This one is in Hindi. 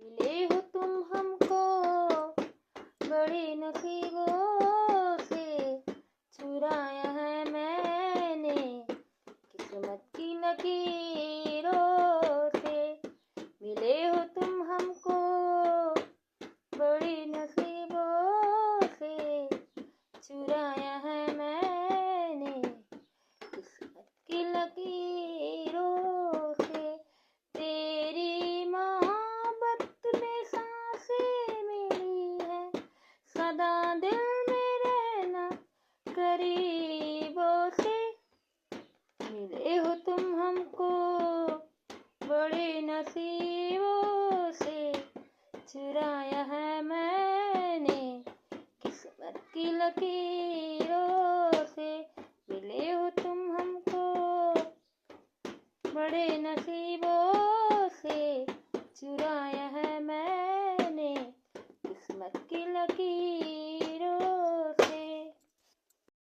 मिले हो तुम हमको बड़े नसीबों से, चुराया है मैंने किस्मत की लकीरों से। मिले हो तुम हमको बड़ी नसीबों से, चुराया है मैंने किस्मत की लकीरों से। तेरी मोहब्बत में सांसें मिली है, सदा दिल में रहना करीबों से। मिले हो तुम हमको बड़े नसीबों से, चुराया है मैंने किस्मत की लकीरों से। मिले हो तुम हमको बड़े नसीबों से, चुराया है मैंने किस्मत की लकीर।